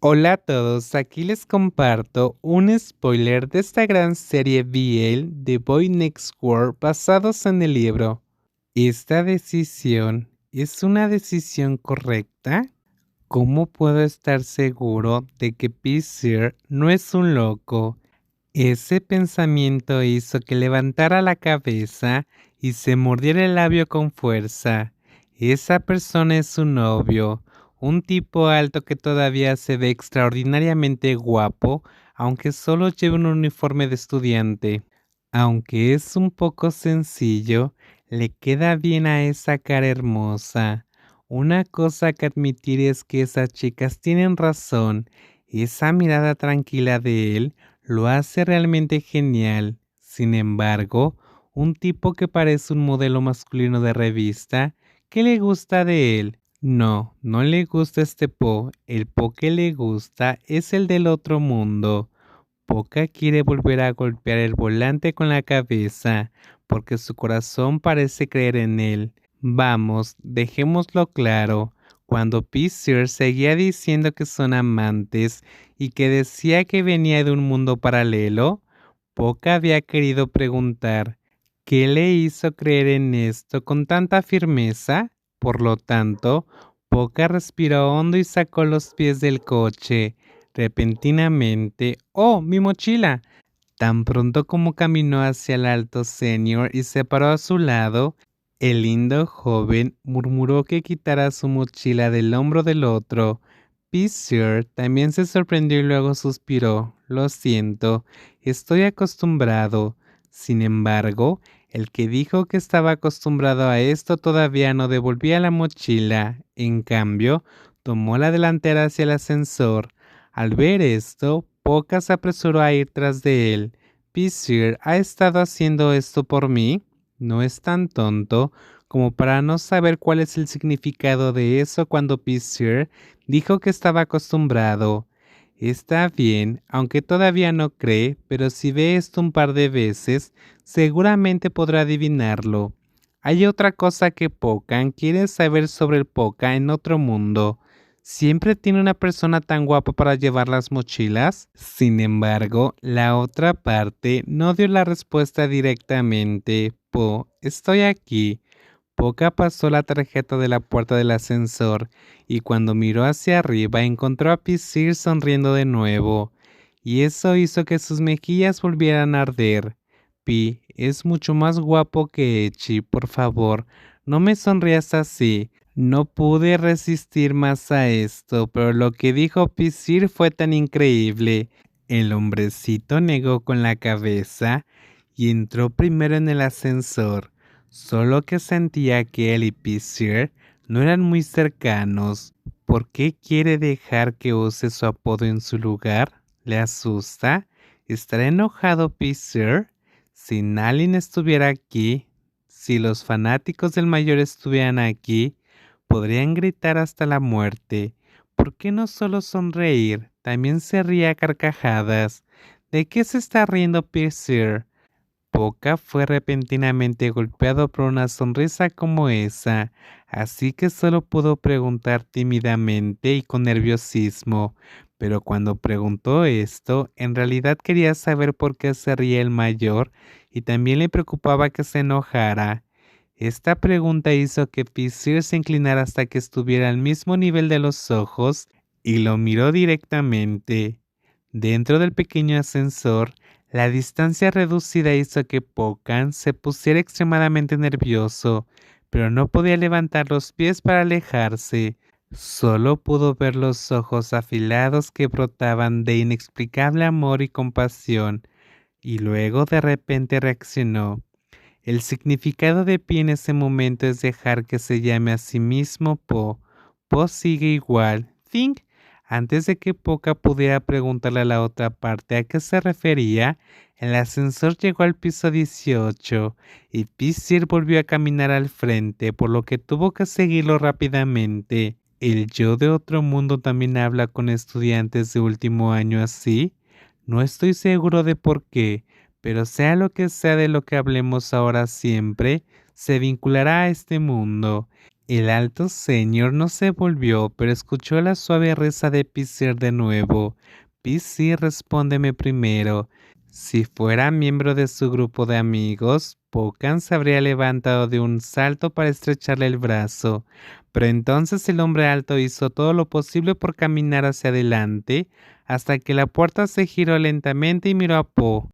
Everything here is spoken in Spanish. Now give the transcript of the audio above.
Hola a todos, aquí les comparto un spoiler de esta gran serie BL de Boy Next World basados en el libro. ¿Esta decisión es una decisión correcta? ¿Cómo puedo estar seguro de que Peace no es un loco? Ese pensamiento hizo que levantara la cabeza y se mordiera el labio con fuerza. Esa persona es su novio, un tipo alto que todavía se ve extraordinariamente guapo, aunque solo lleva un uniforme de estudiante. Aunque es un poco sencillo, le queda bien a esa cara hermosa. Una cosa que admitir es que esas chicas tienen razón. Esa mirada tranquila de él lo hace realmente genial. Sin embargo, un tipo que parece un modelo masculino de revista, ¿qué le gusta de él? No, no le gusta este Po. El Po que le gusta es el del otro mundo. Poca quiere volver a golpear el volante con la cabeza, porque su corazón parece creer en él. Vamos, dejémoslo claro. Cuando Peace seguía diciendo que son amantes y que decía que venía de un mundo paralelo, Poca había querido preguntar, ¿qué le hizo creer en esto con tanta firmeza? Por lo tanto, Poca respiró hondo y sacó los pies del coche. Repentinamente, ¡oh, mi mochila! Tan pronto como caminó hacia el alto senior y se paró a su lado, el lindo joven murmuró que quitara su mochila del hombro del otro. Peace también se sorprendió y luego suspiró. Lo siento, estoy acostumbrado. Sin embargo, el que dijo que estaba acostumbrado a esto todavía no devolvía la mochila. En cambio, tomó la delantera hacia el ascensor. Al ver esto, Poca se apresuró a ir tras de él. Peace ha estado haciendo esto por mí. No es tan tonto como para no saber cuál es el significado de eso cuando Peace dijo que estaba acostumbrado. Está bien, aunque todavía no cree, pero si ve esto un par de veces, seguramente podrá adivinarlo. Hay otra cosa que Pocan quiere saber sobre el Poca en otro mundo. ¿Siempre tiene una persona tan guapa para llevar las mochilas? Sin embargo, la otra parte no dio la respuesta directamente. Estoy aquí. Poca pasó la tarjeta de la puerta del ascensor y cuando miró hacia arriba encontró a Pisir sonriendo de nuevo, y eso hizo que sus mejillas volvieran a arder. Pi es mucho más guapo que Echi, por favor, no me sonrías así. No pude resistir más a esto, pero lo que dijo Pisir fue tan increíble. El hombrecito negó con la cabeza y entró primero en el ascensor. Solo que sentía que él y Peace no eran muy cercanos. ¿Por qué quiere dejar que use su apodo en su lugar? ¿Le asusta? ¿Estará enojado Peace? Si Nalin estuviera aquí, si los fanáticos del mayor estuvieran aquí, podrían gritar hasta la muerte. ¿Por qué no solo sonreír? También se ríe a carcajadas. ¿De qué se está riendo Peace? Poca fue repentinamente golpeado por una sonrisa como esa, así que solo pudo preguntar tímidamente y con nerviosismo. Pero cuando preguntó esto, en realidad quería saber por qué se ría el mayor y también le preocupaba que se enojara. Esta pregunta hizo que Pisir se inclinara hasta que estuviera al mismo nivel de los ojos y lo miró directamente. Dentro del pequeño ascensor, la distancia reducida hizo que Pocan se pusiera extremadamente nervioso, pero no podía levantar los pies para alejarse. Solo pudo ver los ojos afilados que brotaban de inexplicable amor y compasión, y luego de repente reaccionó. El significado de Pi en ese momento es dejar que se llame a sí mismo Po. Po sigue igual. Think. Antes de que Poca pudiera preguntarle a la otra parte a qué se refería, el ascensor llegó al piso 18 y Pisir volvió a caminar al frente, por lo que tuvo que seguirlo rápidamente. ¿El yo de otro mundo también habla con estudiantes de último año así? No estoy seguro de por qué, pero sea lo que sea de lo que hablemos ahora siempre, se vinculará a este mundo. El alto señor no se volvió, pero escuchó la suave risa de Pisir de nuevo. Pisir, respóndeme primero. Si fuera miembro de su grupo de amigos, Pocan se habría levantado de un salto para estrecharle el brazo. Pero entonces el hombre alto hizo todo lo posible por caminar hacia adelante, hasta que la puerta se giró lentamente y miró a Po.